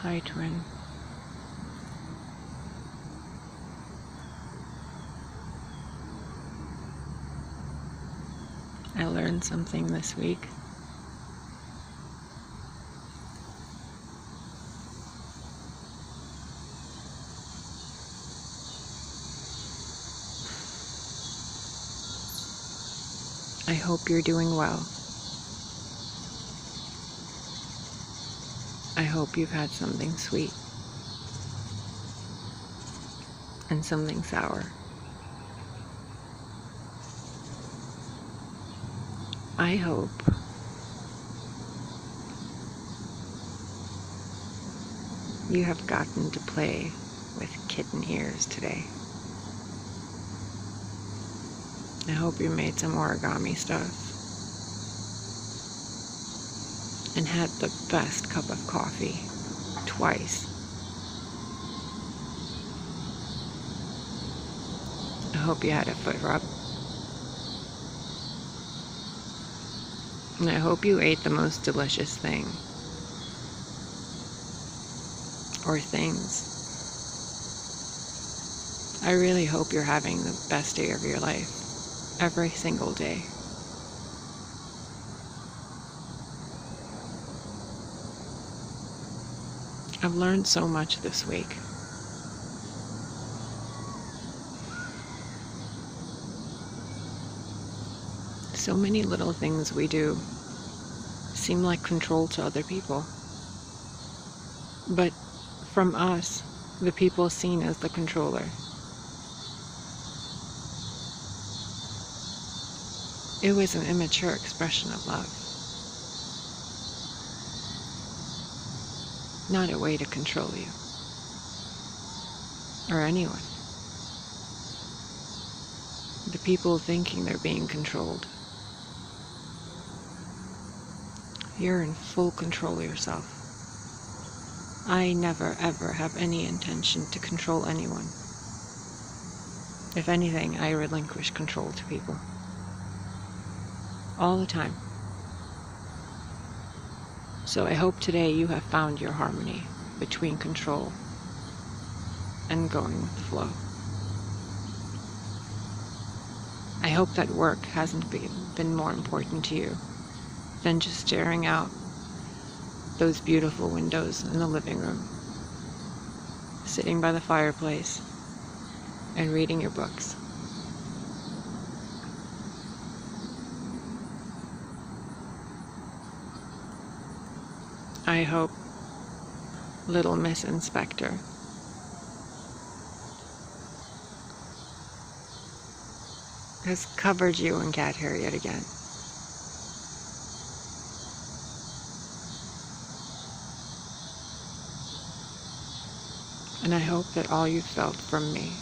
Hi, twin. I learned something this week. I hope you're doing well. I hope you've had something sweet and something sour. I hope you have gotten to play with kitten ears today. I hope you made some origami stuff and had the best cup of coffee twice. I hope you had a foot rub. And I hope you ate the most delicious thing. Or things. I really hope you're having the best day of your life. Every single day. I've learned so much this week. So many little things we do seem like control to other people. But from us, the people seen as the controller. It was an immature expression of love. Not a way to control you. Or anyone. The people thinking they're being controlled. You're in full control of yourself. I never ever have any intention to control anyone. If anything, I relinquish control to people. All the time. So I hope today you have found your harmony between control and going with the flow. I hope that work hasn't been more important to you than just staring out those beautiful windows in the living room, sitting by the fireplace and reading your books. I hope little Miss Inspector has covered you in cat hair yet again. And I hope that all you felt from me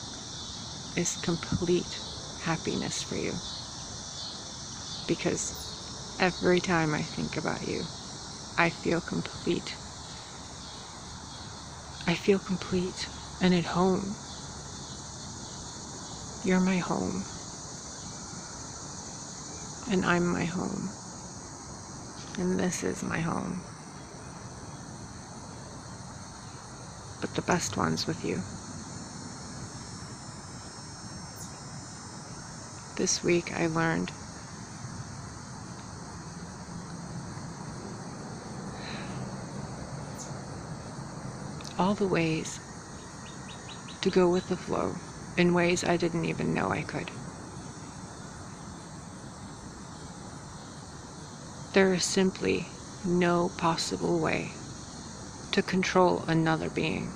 is complete happiness for you. Because every time I think about you, I feel complete. I feel complete and at home. You're my home. And I'm my home. And this is my home. But the best one's with you. This week I learned all the ways to go with the flow in ways I didn't even know I could. There is simply no possible way to control another being.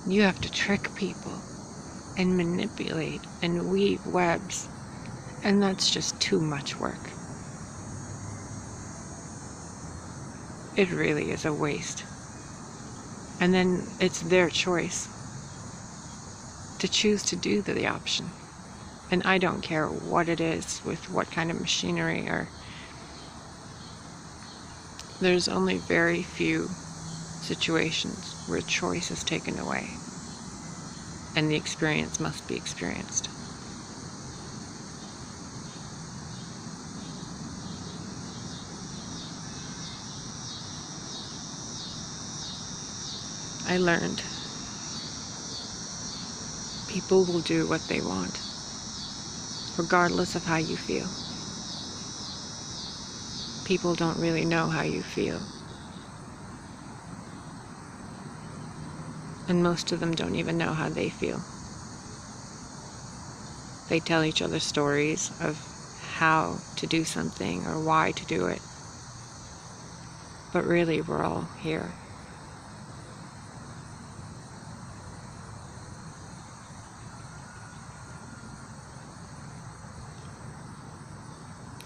You have to trick people and manipulate and weave webs, and that's just too much work. It really is a waste. And then it's their choice to choose to do the option. And I don't care what it is, with what kind of machinery, or there's only very few situations where choice is taken away and the experience must be experienced. I learned people will do what they want, regardless of how you feel. People don't really know how you feel. And most of them don't even know how they feel. They tell each other stories of how to do something or why to do it. But really, we're all here.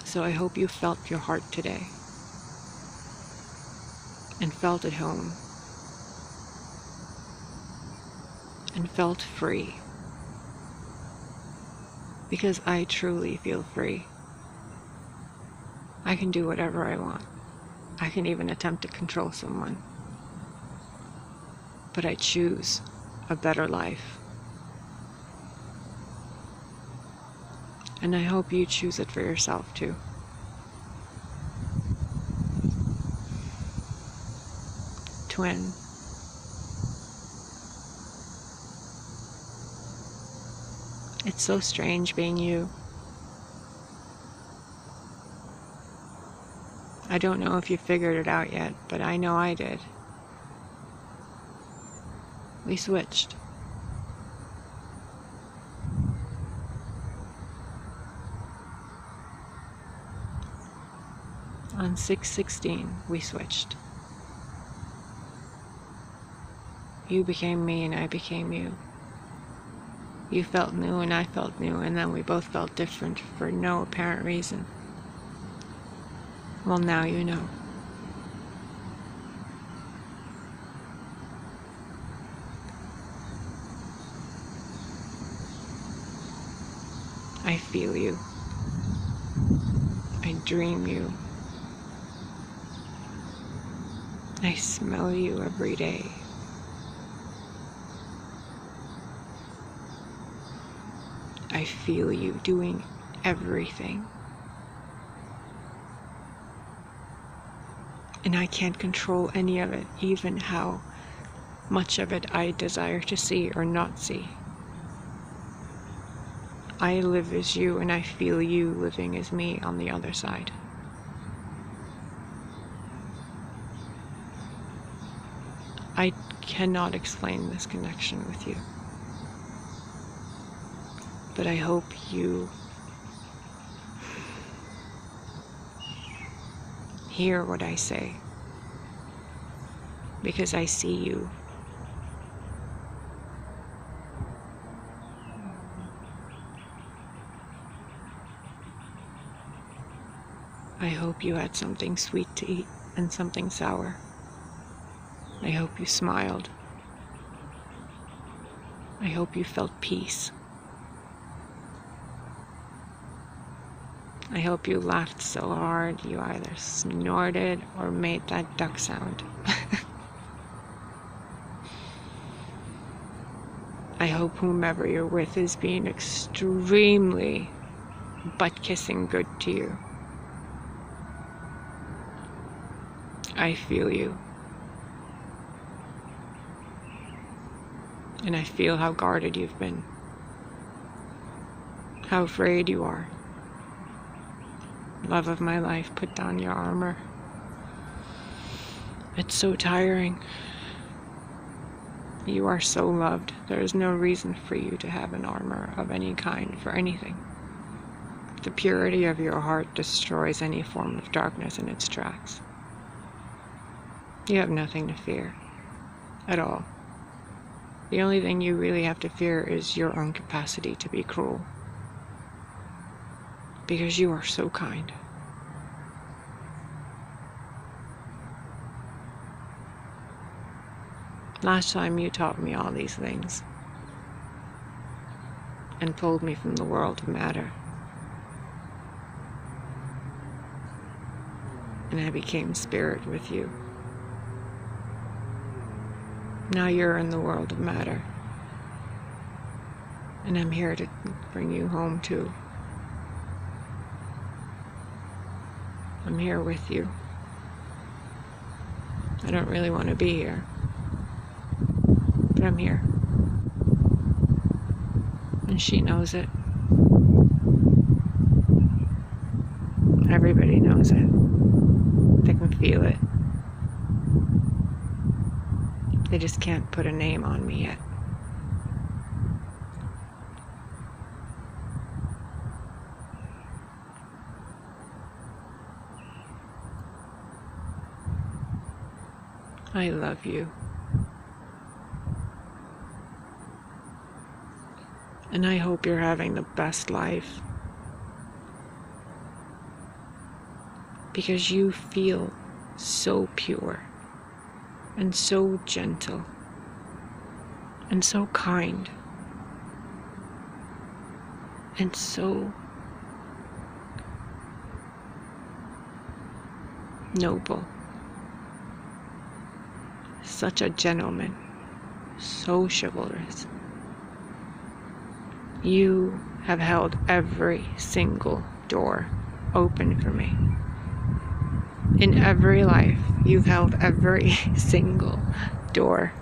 So I hope you felt your heart today and felt at home and felt free, because I truly feel free. I can do whatever I want. I can even attempt to control someone, but I choose a better life. And I hope you choose it for yourself too. Twin. It's so strange being you. I don't know if you figured it out yet, but I know I did. We switched. On 6/16, we switched. You became me and I became you. You felt new and I felt new, and then we both felt different for no apparent reason. Well, now you know. I feel you. I dream you. I smell you every day. I feel you doing everything. And I can't control any of it, even how much of it I desire to see or not see. I live as you, and I feel you living as me on the other side. I cannot explain this connection with you, but I hope you hear what I say, because I see you. I hope you had something sweet to eat and something sour. I hope you smiled. I hope you felt peace. I hope you laughed so hard you either snorted or made that duck sound. I hope whomever you're with is being extremely butt-kissing good to you. I feel you. And I feel how guarded you've been. How afraid you are. Love of my life, put down your armor. It's so tiring. You are so loved. There is no reason for you to have an armor of any kind for anything. The purity of your heart destroys any form of darkness in its tracks. You have nothing to fear at all. The only thing you really have to fear is your own capacity to be cruel. Because you are so kind. Last time you taught me all these things and pulled me from the world of matter. And I became spirit with you. Now you're in the world of matter. And I'm here to bring you home too. I'm here with you. I don't really want to be here. but I'm here. And she knows it. Everybody knows it. They can feel it. They just can't put a name on me yet. I love you. And I hope you're having the best life. Because you feel so pure and so gentle and so kind and so noble. Such a gentleman, so chivalrous. You have held every single door open for me. In every life, you've held every single door.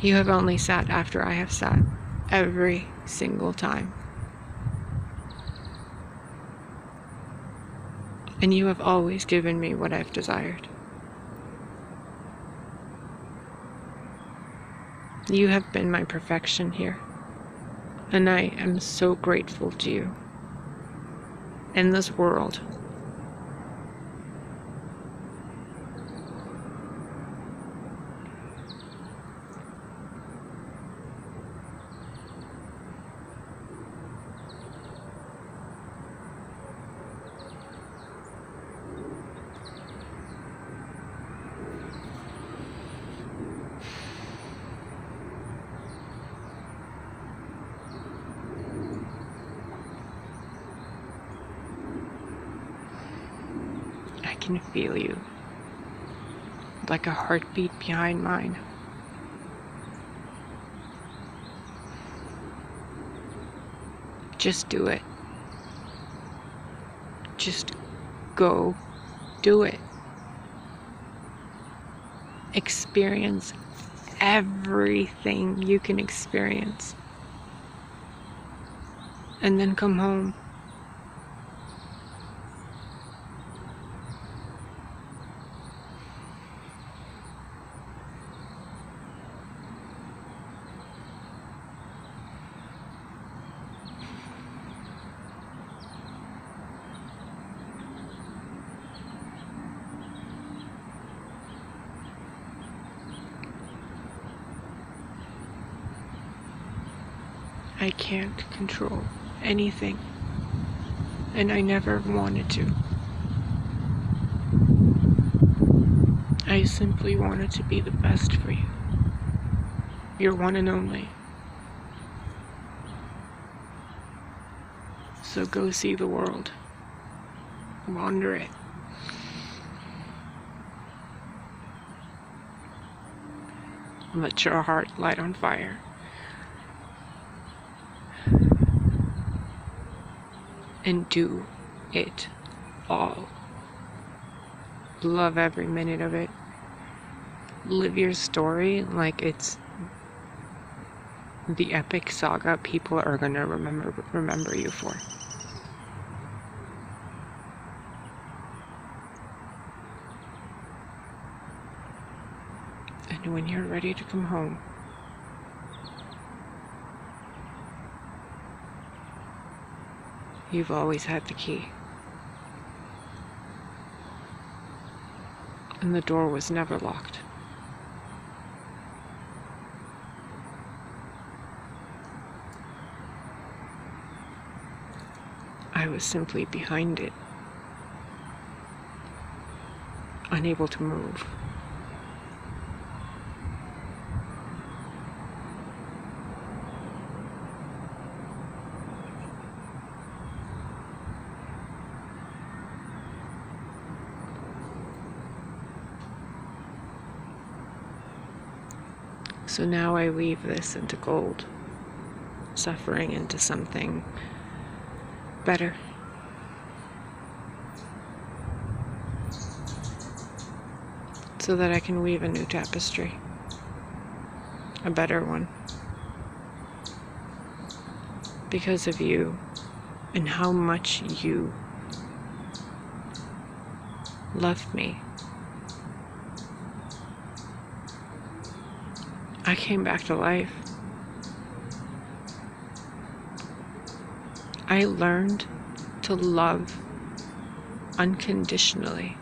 You have only sat after I have sat every single time. And you have always given me what I've desired. You have been my perfection here, and I am so grateful to you. In this world, I can feel you, like a heartbeat behind mine. Just do it. Just go do it. Experience everything you can experience. And then come home. I can't control anything, and I never wanted to. I simply wanted to be the best for you. Your one and only. So go see the world. Wander it. Let your heart light on fire. And do it all. Love every minute of it. Live your story like it's the epic saga people are gonna remember you for. And when you're ready to come home, you've always had the key. And the door was never locked. I was simply behind it, unable to move. So now I weave this into gold, suffering into something better. so that I can weave a new tapestry, a better one, because of you and how much you love me. I came back to life. I learned to love unconditionally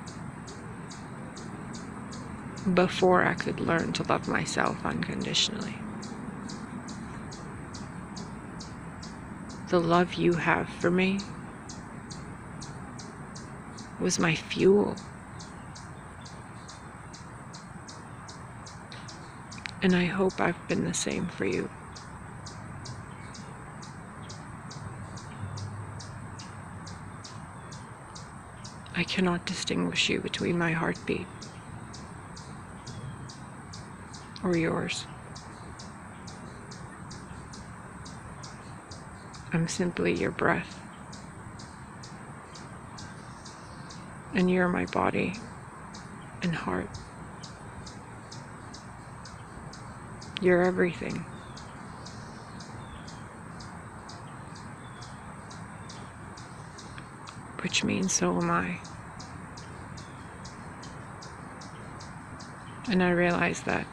before I could learn to love myself unconditionally. The love you have for me was my fuel. And I hope I've been the same for you. I cannot distinguish you between my heartbeat or yours. I'm simply your breath. And you're my body and heart. You're everything. Which means so am I. And I realize that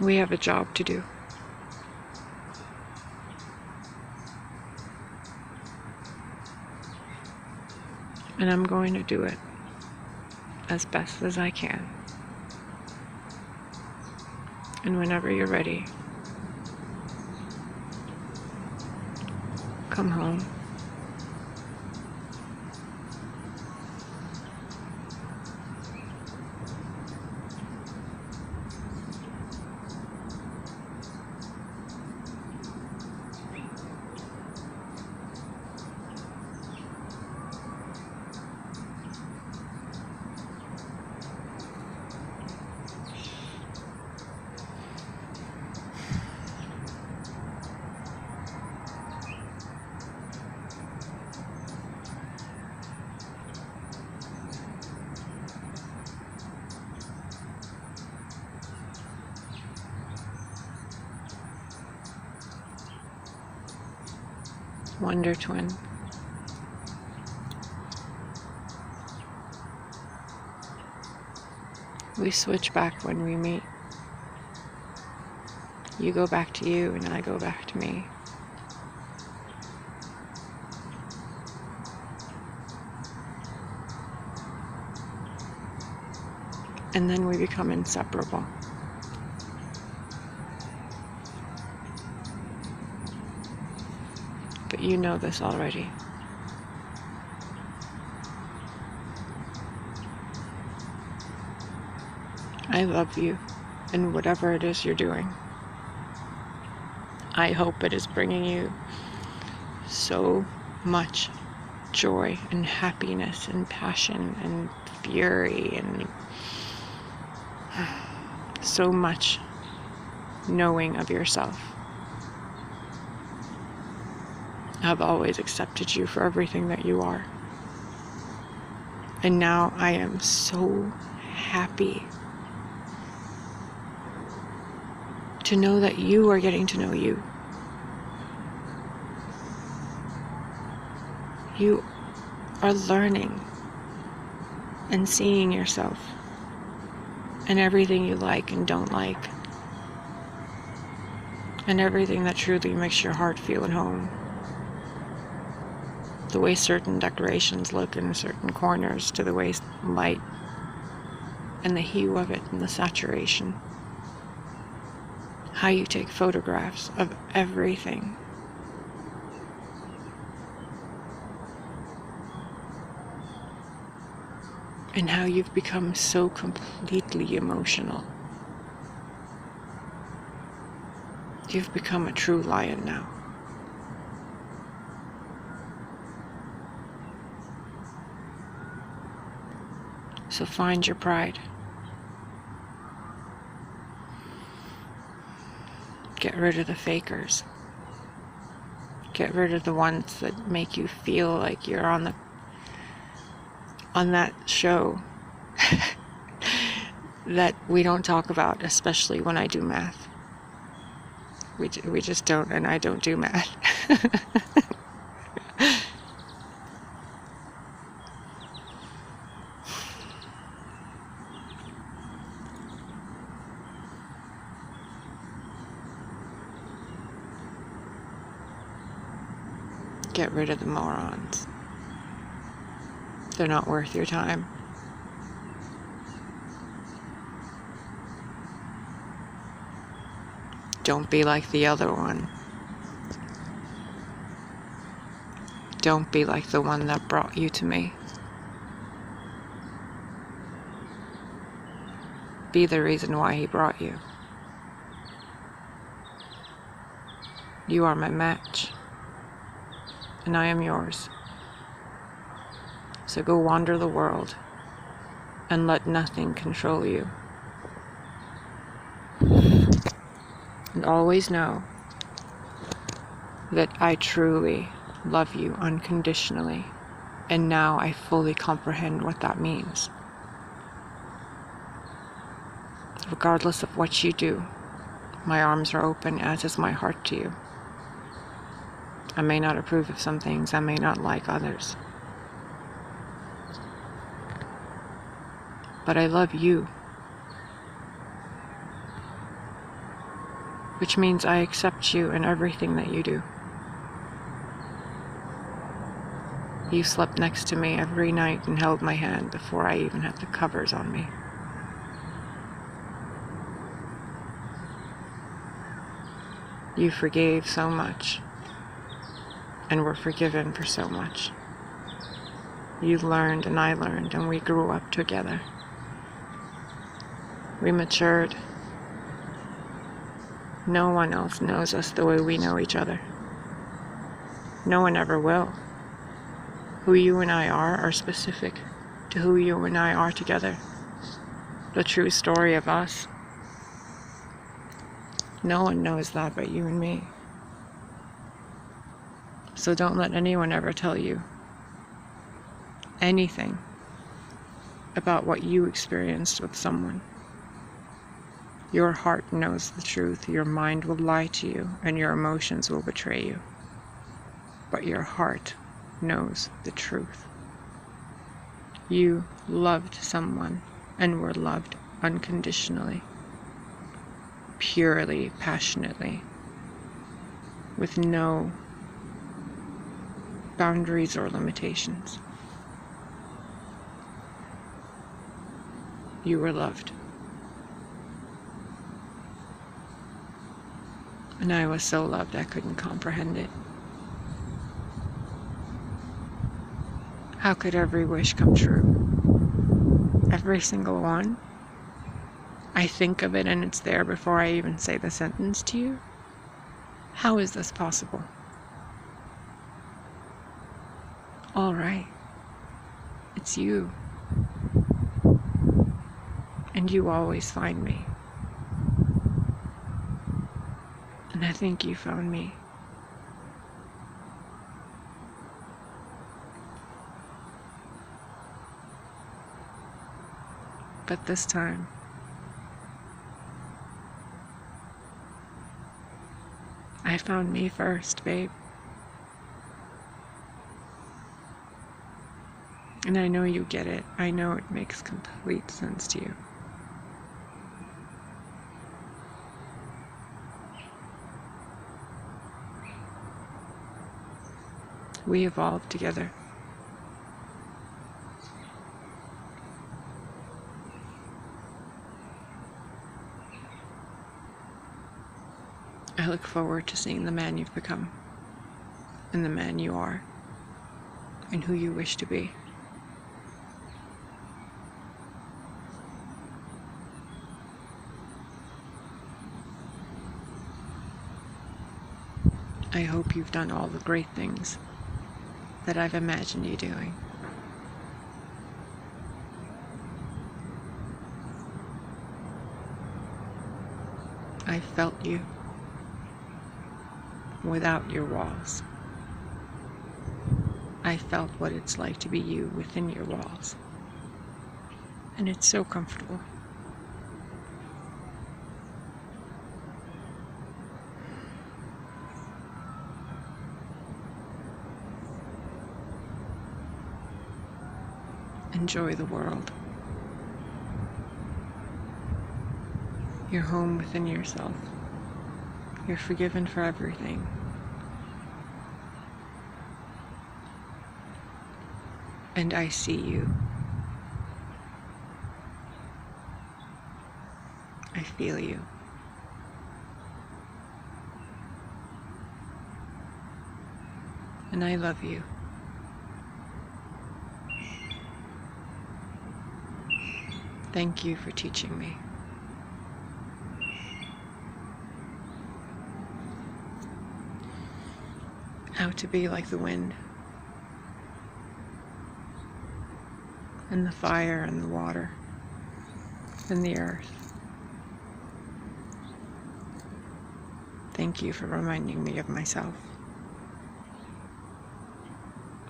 we have a job to do. And I'm going to do it as best as I can. And whenever you're ready, come home. Wonder Twin. We switch back when we meet. You go back to you and I go back to me. And then we become inseparable. But you know this already. I love you, and whatever it is you're doing, I hope it is bringing you so much joy and happiness and passion and fury and so much knowing of yourself. I've always accepted you for everything that you are. And now I am so happy to know that you are getting to know you. You are learning and seeing yourself and everything you like and don't like, and everything that truly makes your heart feel at home. The way certain decorations look in certain corners, to the way light and the hue of it and the saturation. How you take photographs of everything. And how you've become so completely emotional. You've become a true lion now. So find your pride. Get rid of the fakers. Get rid of the ones that make you feel like you're on that show that we don't talk about, especially when I do math. We just don't, and I don't do math. Get rid of the morons. They're not worth your time. Don't be like the other one. Don't be like the one that brought you to me. Be the reason why he brought you. You are my match, and I am yours. So go wander the world, and let nothing control you. And always know that I truly love you unconditionally, and now I fully comprehend what that means. Regardless of what you do, my arms are open, as is my heart to you. I may not approve of some things, I may not like others, but I love you, which means I accept you in everything that you do. You slept next to me every night and held my hand before I even had the covers on me. You forgave so much, and were forgiven for so much. You learned and I learned, and we grew up together. We matured. No one else knows us the way we know each other. No one ever will. Who you and I are specific to who you and I are together. The true story of us. No one knows that but you and me. So don't let anyone ever tell you anything about what you experienced with someone. Your heart knows the truth. Your mind will lie to you, and your emotions will betray you. But your heart knows the truth. You loved someone and were loved unconditionally, purely, passionately, with no boundaries or limitations. You were loved. And I was so loved I couldn't comprehend it. How could every wish come true? Every single one? I think of it and it's there before I even say the sentence to you? How is this possible? All right. It's you. And you always find me. And I think you found me. But this time, I found me first, babe. And I know you get it. I know it makes complete sense to you. We evolved together. I look forward to seeing the man you've become, and the man you are, and who you wish to be. I hope you've done all the great things that I've imagined you doing. I felt you without your walls. I felt what it's like to be you within your walls. And it's so comfortable. Enjoy the world. You're home within yourself. You're forgiven for everything. And I see you. I feel you. And I love you. Thank you for teaching me. How to be like the wind, and the fire, and the water, and the earth. Thank you for reminding me of myself,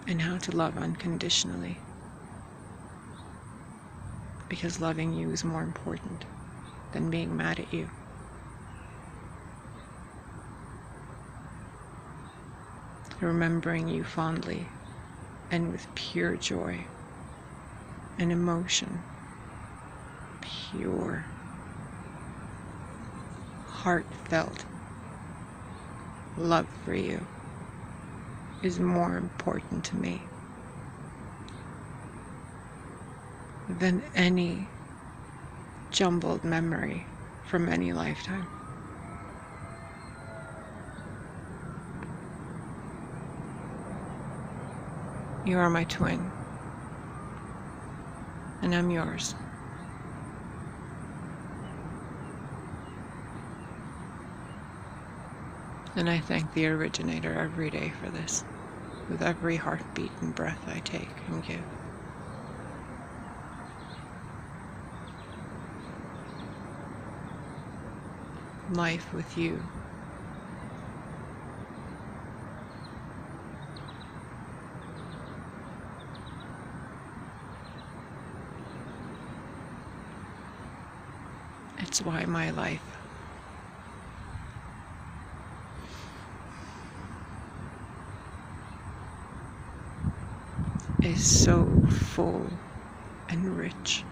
and how to love unconditionally, because loving you is more important than being mad at you. Remembering you fondly and with pure joy and emotion, pure, heartfelt love for you is more important to me than any jumbled memory from any lifetime. You are my twin, and I'm yours. And I thank the originator every day for this, with every heartbeat and breath I take and give. Life with you it's why my life is so full and rich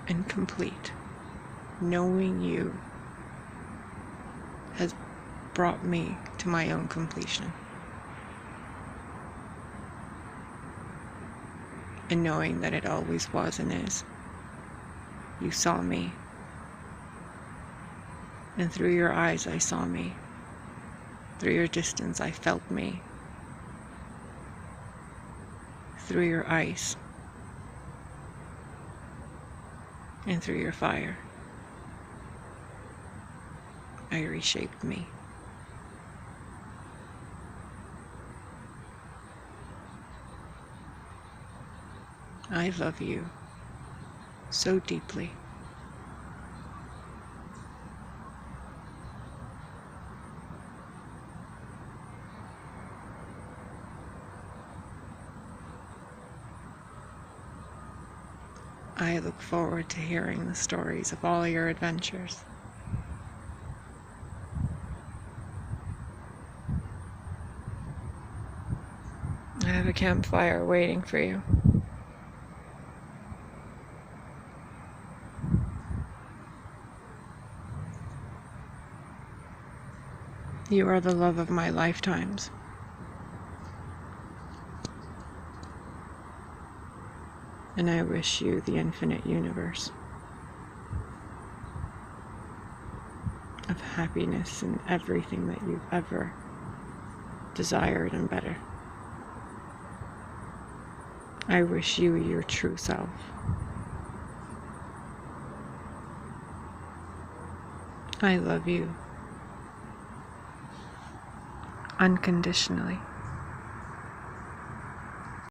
and complete. Knowing you has brought me to my own completion. And knowing that it always was and is. You saw me. And through your eyes I saw me. Through your distance I felt me. Through your ice. And through your fire. I reshaped me. I love you so deeply. I look forward to hearing the stories of all your adventures. I have a campfire waiting for you. You are the love of my lifetimes. And I wish you the infinite universe of happiness and everything that you've ever desired and better. I wish you your true self. I love you unconditionally.